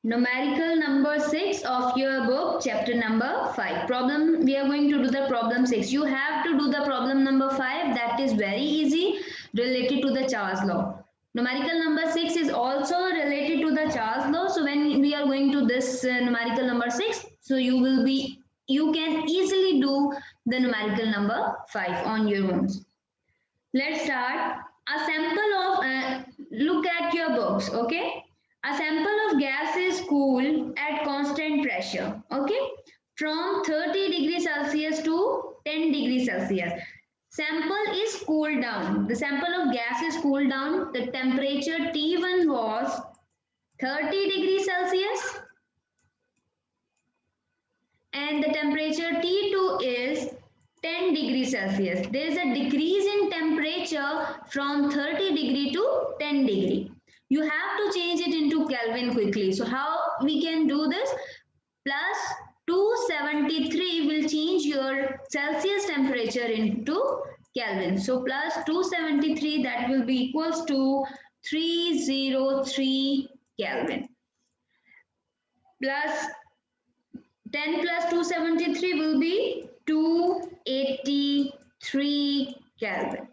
Numerical number 6 of your book, chapter number 5. Problem, we are going to do the problem 6. You have to do the problem number 5, that is very easy, related to the Charles law. Numerical number 6 is also related to the Charles law. So when we are going to this numerical number 6, so you can easily do the numerical number 5 on your own. Let's start. A sample of, look at your books, okay? A sample of gas is cooled at constant pressure, okay? From 30 degrees Celsius to 10 degrees Celsius. Sample is cooled down. The sample of gas is cooled down. The temperature T1 was 30 degrees Celsius and the temperature T2 is 10 degrees Celsius. There is a decrease in temperature from 30 degree to 10 degree. You have to change it into Kelvin quickly. So how we can do this? Plus 273 will change your Celsius temperature into Kelvin. So plus 273, that will be equals to 303 Kelvin. Plus 10 plus 273 will be 283 Kelvin.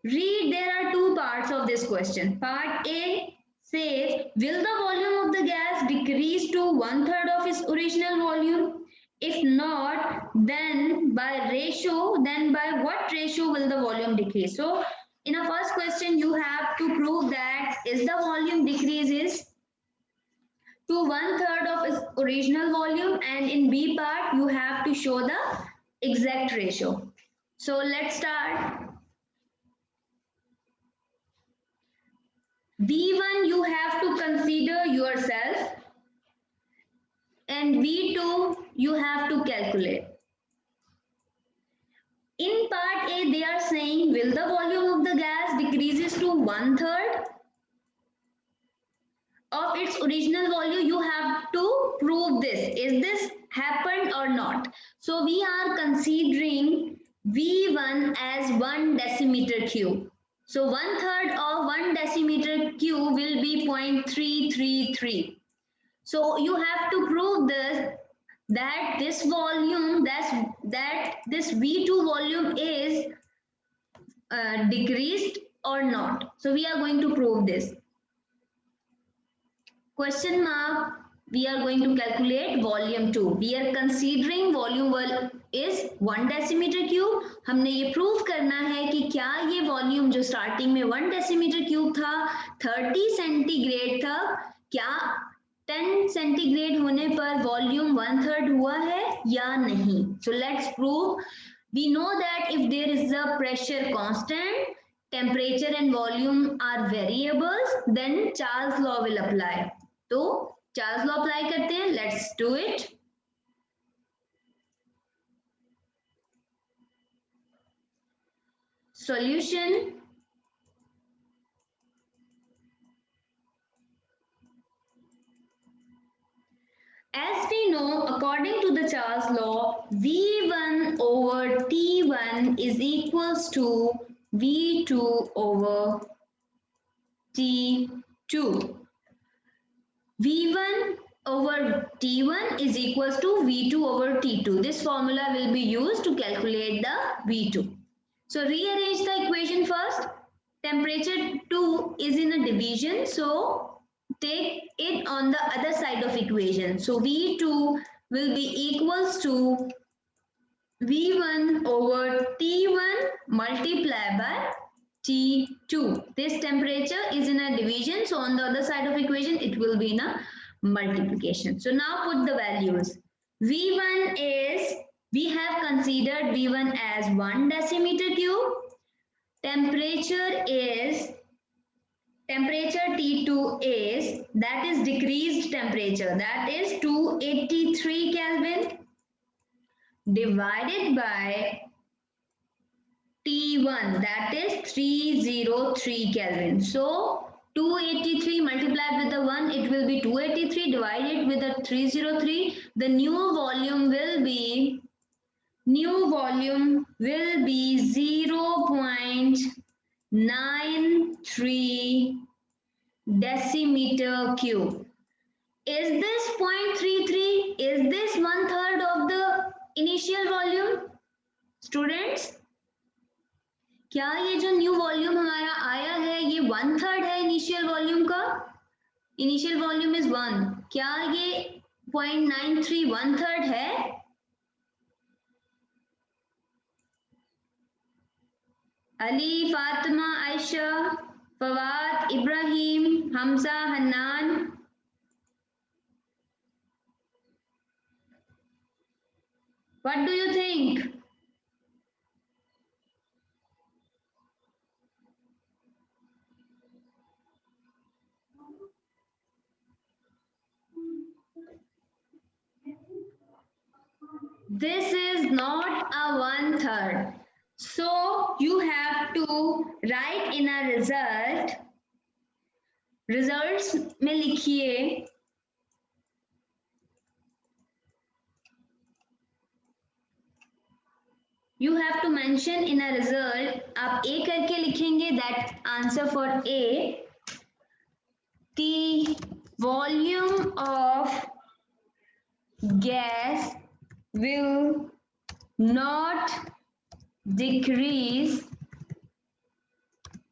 Read, there are two parts of this question. Part A says, will the volume of the gas decrease to 1/3 of its original volume? If not, then by what ratio will the volume decrease? So in a first question, you have to prove that is the volume decreases to 1/3 of its original volume, and in B part you have to show the exact ratio. So let's start. V1 you have to consider yourself and V2 you have to calculate. In part A they are saying, will the volume of the gas decreases to 1/3 of its original volume? You have to prove this. Is this happened or not? So we are considering V1 as 1 decimeter cube. So 1/3 of 1 decimeter cube will be 0.333. So you have to prove this, that this volume, that this V2 volume is decreased or not. So we are going to prove this. Question mark, we are going to calculate volume 2. We are considering volume 1 is 1 decimeter cube. हमने ये prove करना है कि क्या ये volume जो starting में 1 decimeter cube था, 30 सेंटीग्रेड था, क्या 10 सेंटीग्रेड होने पर वॉल्यूम 1/3 हुआ है या नहीं? So let's prove. We know that if there is a pressure constant, temperature and volume are variables, then Charles law will apply. तो चार्ल्स लॉ अप्लाई करते हैं. Let's do it. Solution. As we know, according to the Charles law, V1 over T1 is equals to V2 over T2. V1 over T1 is equals to V2 over T2. This formula will be used to calculate the V2. So rearrange the equation first. Temperature 2 is in a division, so take it on the other side of equation. So V2 will be equals to V1 over T1 multiplied by T2. This temperature is in a division, so on the other side of equation it will be in a multiplication. So now put the values. V1 is, we have considered V1 as 1 decimeter cube. Temperature T2 is, that is decreased temperature, that is 283 Kelvin divided by T1, that is 303 Kelvin. So 283 multiplied with the 1, it will be 283 divided with the 303. The new volume will be 0.93 decimeter cube. Is this 0.33? Is this 1/3 of the initial volume? Students, क्या ये जो new volume हमारा आया है ये 1/3 है initial volume का? Initial volume is 1. क्या ये 0.93 1/3 है? Ali, Fatima, Ayesha, Fawad, Ibrahim, Hamza, Hannan. What do you think? This is not a 1/3. So you have to write in a result. Results में लिखिए you have to mention in a result. आप A करके लिखेंगे that answer for A. The volume of gas will not decrease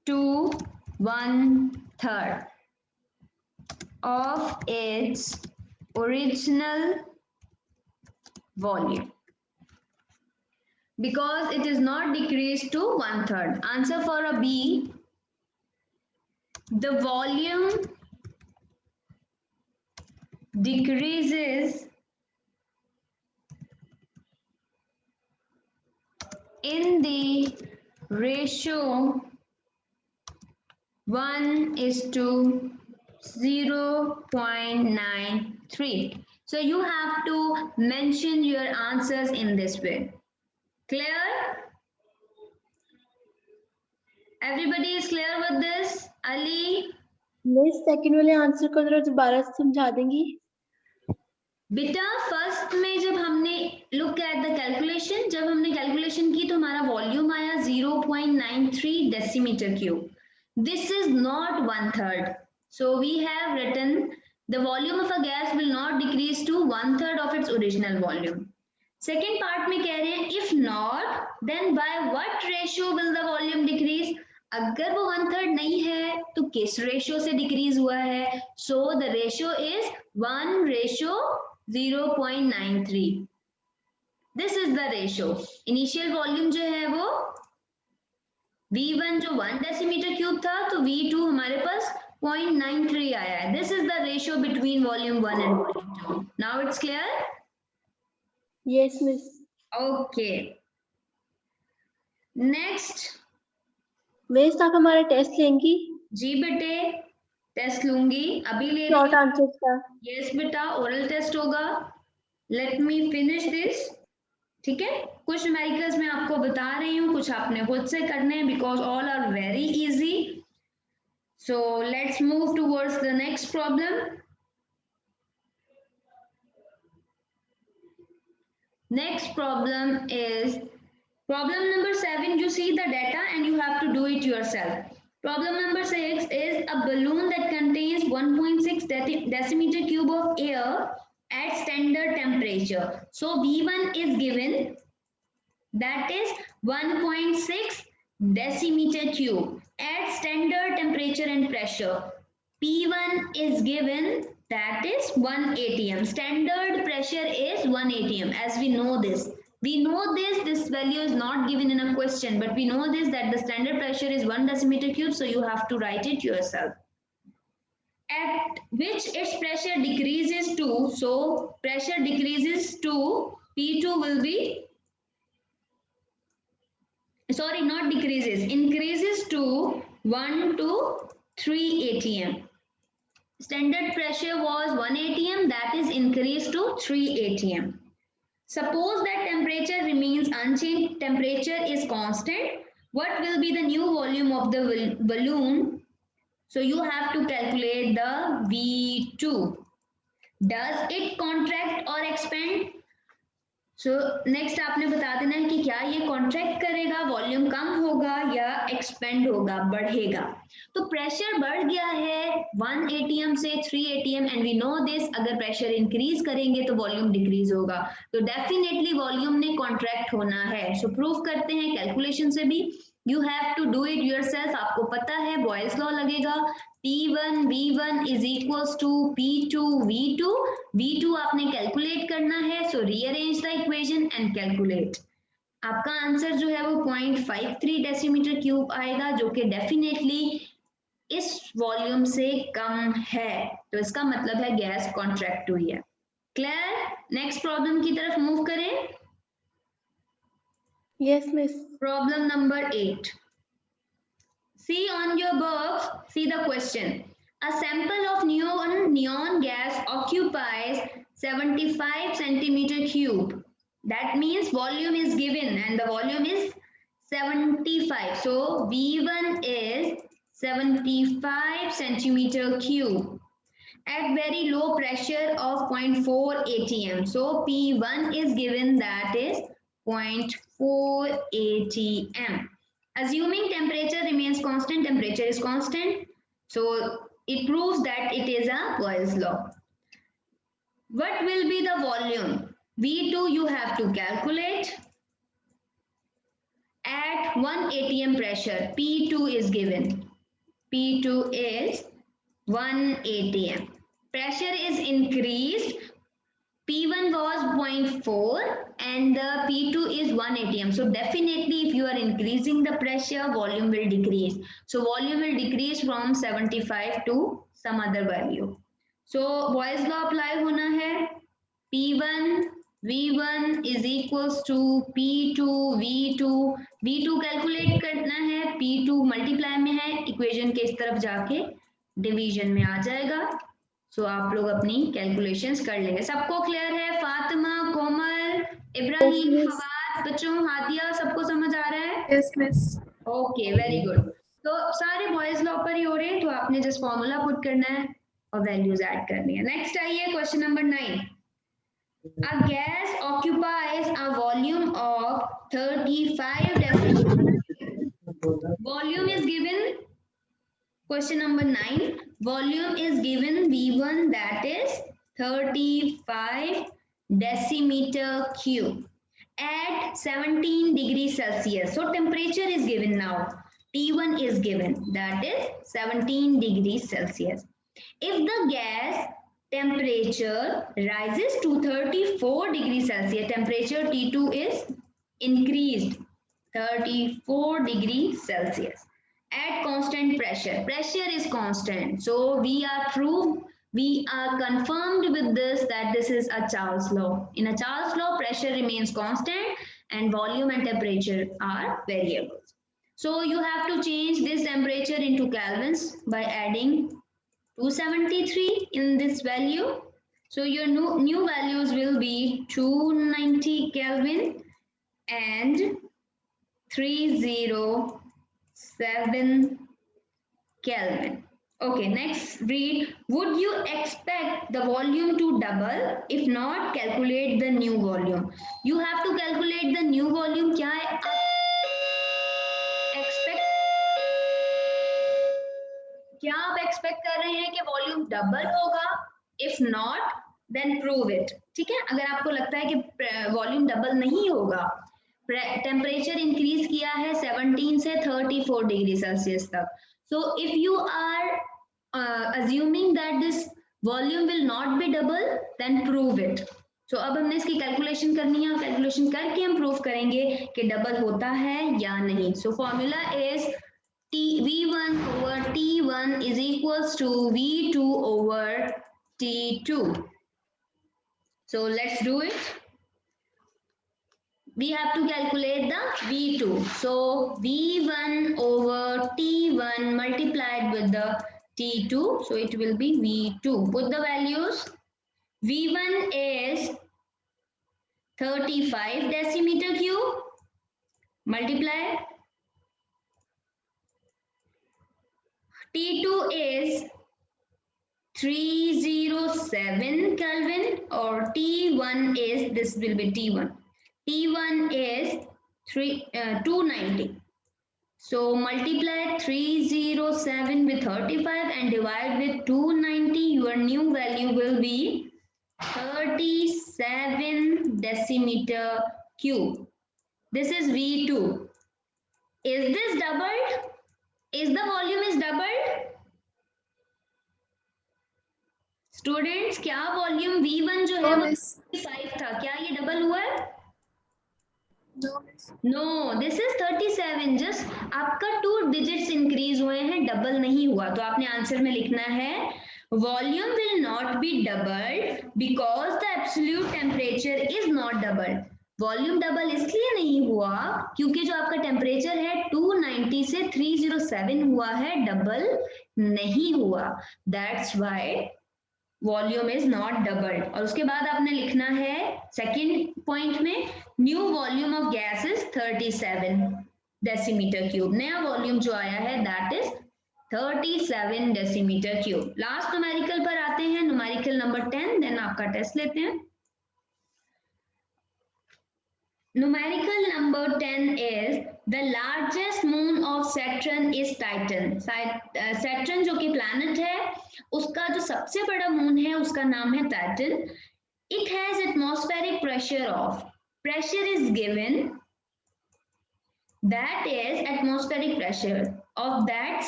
to 1/3 of its original volume because it is not decreased to 1/3. Answer for a B. The volume decreases in the ratio 1:0.93. So you have to mention your answers in this way. Clear? Everybody is clear with this? Ali? Miss second वाले answer को जरा दोबारा समझा देंगी? बेटा first में जब हमने लुक एट द कैलकुलेशन, जब हमने कैलकुलेशन की तो हमारा वॉल्यूम आया 0.93 decimetre cube. This is not 1/3. So we have written the volume of a gas will not decrease to 1/3 of its original volume. Second part में कह रहे हैं if not then by what ratio will the volume decrease. अगर वो 1/3 नहीं है तो किस रेशियो से डिक्रीज हुआ है? So the ratio is 1:0.93. This is the ratio. Initial volume जो है वो V1 जो 1 डेसीमीटर क्यूब था तो V2 हमारे पास 0.93 आया है. This is the ratio between volume 1 and volume 2. Now it's clear? Yes miss. Okay next. Miss आप हमारा टेस्ट लेंगी? जी बेटे टेस्ट लूंगी, अभी ले शॉर्ट आंसर्स का. यस बेटा ओरल टेस्ट होगा. Let me finish this. ठीक है, कुछ न्यूमेरिकल्स मैं आपको बता रही हूँ, कुछ आपने खुद से करने हैं because all are very easy. So let's move towards the next problem. Next problem is problem number 7. You see the data and you have to do it yourself. Problem number 6 is a balloon that contains 1.6 decimeter cube of air at standard temperature. So V1 is given, that is 1.6 decimeter cube at standard temperature and pressure. P1 is given, that is 1 atm. Standard pressure is 1 atm. As we know this, this value is not given in a question, but we know this that the standard pressure is 1 decimeter cube, so you have to write it yourself. At which its pressure decreases to, so pressure decreases to P2 will be, sorry, not decreases, increases to 1 to 3 atm. Standard pressure was 1 atm, that is increased to 3 atm. Suppose that temperature remains unchanged, temperature is constant. What will be the new volume of the balloon? So you have to calculate the V2. Does it contract or expand? So next आपने बता देना है कि क्या ये contract करेगा, volume कम होगा या एक्सपेंड होगा, बढ़ेगा। तो प्रेशर बढ़ गया है 1 atm से 3 atm and we know this, अगर प्रेशर इंक्रीज करेंगे तो वॉल्यूम डिक्रीज होगा, तो डेफिनेटली वॉल्यूम ने कॉन्ट्रैक्ट होना है। सो प्रूव करते हैं कैलकुलेशन से भी, you have to do it yourself. आपको पता है बॉयल्स लॉ लगेगा, P1 V1 is equals to P2 V2, V2 आपने कैलकुलेट करना है, so rearrange the equation and calculate. आपका आंसर जो है वो 0.53 डेसीमीटर क्यूब आएगा, जो कि डेफिनेटली इस वॉल्यूम से कम है, तो इसका मतलब है गैस कॉन्ट्रैक्ट हुई है। क्लियर? नेक्स्ट प्रॉब्लम की तरफ मूव करें। Yes miss. Problem number 8। See on your box, see the question. A sample of neon gas occupies 75 centimeter cube. That means volume is given and the volume is 75. So V1 is 75 centimeter cube at very low pressure of 0.4 atm. So P1 is given, that is 0.4 atm. Assuming temperature remains constant, temperature is constant, so it proves that it is a Boyle's law. What will be the volume? V2 you have to calculate at 1 atm pressure. P2 is given. P2 is 1 atm. Pressure is increased. P1 was 0.4 and the P2 is 1 atm. So definitely if you are increasing the pressure, volume will decrease. So volume will decrease from 75 to some other value. So Boyle's law apply hona hai. P1 V1 is equals to P2 V2. V2 calculate करना है, P2 multiply में है, equation के इस तरफ जाके division में आ जाएगा। सो आप लोग अपनी कैलकुलेशंस कर लेंगे। सबको क्लियर है? फातिमा, कोमल, इब्राहिम, फवाद, बच्चों, हादिया, सबको समझ आ रहा है? Yes miss. Okay, very good. तो सारे बॉयज लॉ पर ही हो रहे हैं, तो आपने जस्ट फॉर्मूला पुट करना है और वैल्यूज ऐड करनी है। नेक्स्ट आइए question number 9। A gas occupies a volume of 35 deciliters. Volume is given. Question number 9. Volume is given V1, that is 35 decimeter cube at 17 degrees Celsius. So temperature is given now. T1 is given, that is 17 degrees Celsius. If the gas temperature rises to 34 degrees Celsius, temperature T2 is increased 34 degrees Celsius. At constant pressure, pressure is constant, so we are confirmed with this that this is a Charles law. In a Charles law, pressure remains constant and volume and temperature are variables. So you have to change this temperature into kelvins by adding 273 in this value. So your new values will be 290 Kelvin and 307 Kelvin. Okay, next read. Would you expect the volume to double? If not, calculate the new volume. You have to calculate the new volume. क्या है? क्या आप expect कर रहे हैं कि volume double होगा? If not then prove it. ठीक है, अगर आपको लगता है कि वॉल्यूम डबल नहीं होगा, टेम्परेचर इंक्रीज किया है 17 से 34 डिग्री सेल्सियस तक, so if you are assuming that this volume will not be double, then prove it. So अब हमने इसकी कैलकुलेशन करनी है और कैलकुलेशन करके हम प्रूव करेंगे कि डबल होता है या नहीं। So formula is V1 over T1 is equals to V2 over T2. So let's do it. We have to calculate the V2. So V1 over T1 multiplied with the T2. So it will be V2. Put the values. V1 is 35 decimeter cube. Multiply. T2 is 307 Kelvin, or T1 is, this will be T1. T1 is 290. So multiply 307 with 35 and divide with 290. Your new value will be 37 decimeter cube. This is V2. Is this doubled? Is the volume is doubled? Students, क्या volume V1 जो है वो 5 था, क्या ये double हुआ है? No, this is 37. Just आपका 2 डिजिट्स इंक्रीज हुए हैं, डबल नहीं हुआ. तो आपने आंसर में लिखना है volume will not be doubled because the absolute temperature is not doubled. Volume double इसलिए नहीं हुआ क्योंकि जो आपका टेम्परेचर है 290 से 307 हुआ है, डबल नहीं हुआ. That's why volume is not doubled. और उसके बाद आपने लिखना है सेकंड पॉइंट में new volume of gas is 37 decimetre cube. नया वॉल्यूम जो आया है that is 37 decimetre cube. Last numerical पर आते हैं, न्यूमेरिकल नंबर 10, देन आपका टेस्ट लेते हैं. Numerical number 10 is the largest moon of Saturn is Titan. Saturn जो कि planet है, उसका जो सबसे बड़ा मून है उसका नाम है Titan. It has atmospheric pressure of, pressure is given, that is atmospheric pressure of that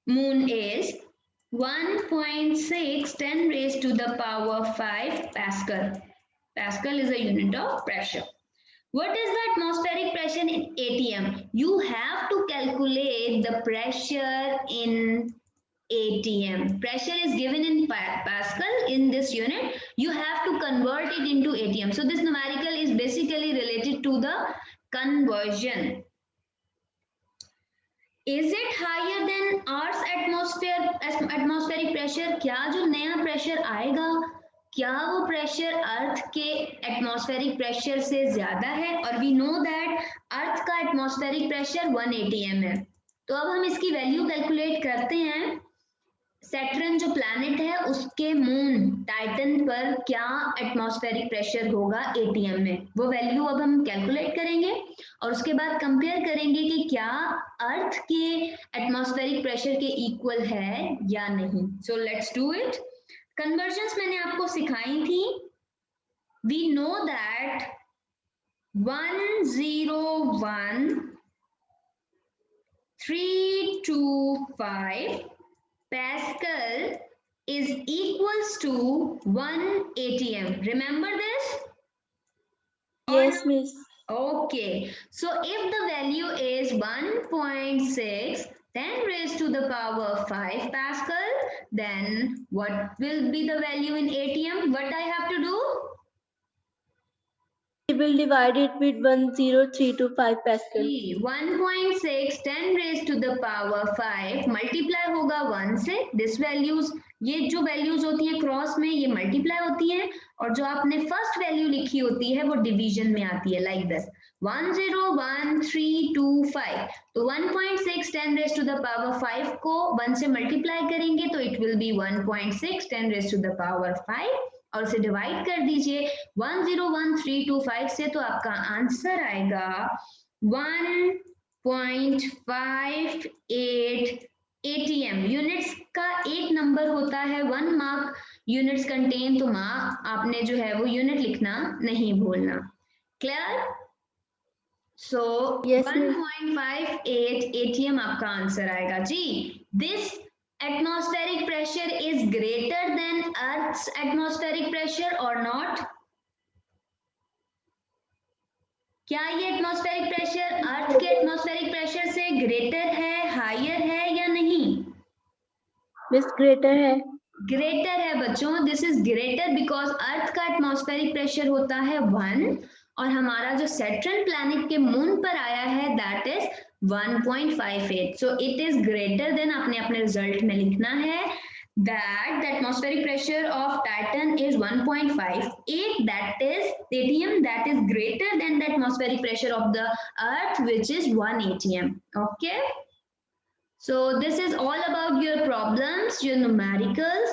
moon is 1.6 10 raised to the power 5 Pascal. Pascal is a unit of pressure. What is the atmospheric pressure in ATM? You have to calculate the pressure in ATM. Pressure is given in Pascal in this unit. You have to convert it into ATM. So this numerical is basically related to the conversion. Is it higher than Earth's atmospheric pressure? क्या जो नया pressure आएगा, क्या वो pressure अर्थ के atmospheric pressure से ज्यादा है? और वी नो दैट अर्थ का एटमॉस्फेरिक प्रेशर 1 atm है. तो अब हम इसकी वैल्यू कैलकुलेट करते हैं. सैटर्न जो प्लैनेट है उसके मून टाइटन पर क्या एटमॉस्फेरिक प्रेशर होगा एटीएम में, वो वैल्यू अब हम कैलकुलेट करेंगे और उसके बाद कंपेयर करेंगे कि क्या अर्थ के एटमॉस्फेरिक प्रेशर के इक्वल है या नहीं. So let's do it. Conversions मैंने आपको सिखाई थी. We know that 101.325 Pascal is equals to 1 atm. Remember this? Yes, miss. Okay. So if the value is 1.6 10 raised to the power 5 Pascal, then what will be the value in atm? What I have to do? We will divide it with 10325 Pascal. 1.6 10 raised to the power 5 multiply होगा 1 से. This values, ये जो values होती हैं cross में, ये multiply होती हैं और जो आपने फर्स्ट वैल्यू लिखी होती है वो डिवीजन में आती है, लाइक दिस 101325. तो 1.6 10 raised to the power 5 को 1 से मल्टीप्लाई करेंगे तो it will be 1.6 10 raised to the power 5 और उसे डिवाइड कर दीजिए 101325 से, तो आपका आंसर आएगा 1.58 atm. यूनिट्स का एक नंबर होता है 1 मार्क यूनिट्स कंटेन, तो आपने जो है वो यूनिट लिखना नहीं भूलना. क्लियर? सो 1.58 atm आपका आंसर आएगा जी. This atmospheric pressure is greater than Earth's atmospheric pressure or not? क्या ये एटमॉस्फेरिक प्रेशर अर्थ के एटमॉस्फेरिक प्रेशर से ग्रेटर है, हायर है या नहीं? मिस ग्रेटर है. ग्रेटर है बच्चों. दिस इज ग्रेटर बिकॉज अर्थ का एटमॉस्फेरिक प्रेशर होता है 1 और हमारा जो सैटर्न प्लैनेट के मून पर आया है that is 1.58. So it is greater than, आपने अपने रिजल्ट में लिखना है that the atmospheric pressure of Titan is 1.58, that is atm, that is greater than the atmospheric pressure of the earth which is 1 atm. Okay, so this is all about your problems, your numericals.